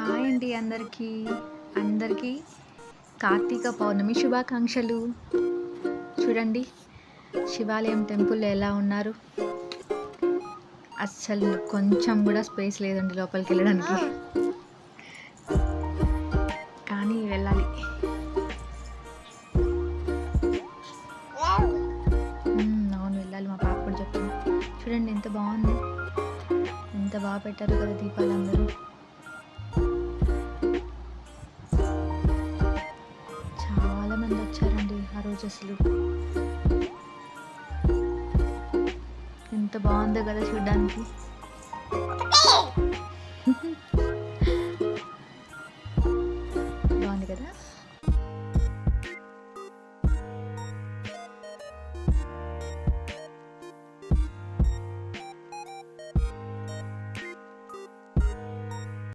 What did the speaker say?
Hi అండి అందరికీ. అందరికీ కార్తీక పౌర్ణమి శుభాకాంక్షలు. చూడండి శివాలయం టెంపుల్‌లో ఎలా ఉన్నారు. అస్సలు కొంచెం గూడా స్పేస్ లేదండి లోపలికెళ్ళడానికి. కానీ వెళ్ళాలి. అవును వెళ్ళాలి. మా పాప కూడా చెప్తుంది. చూడండి ఎంత బావుందో. ఎంత బాగా పెట్టారో కదా దీపాలందరూ. చాలా మంది వచ్చారండి ఆ రోజు అసలు. ఎంత బాగుందో కదా చూడ్డానికి.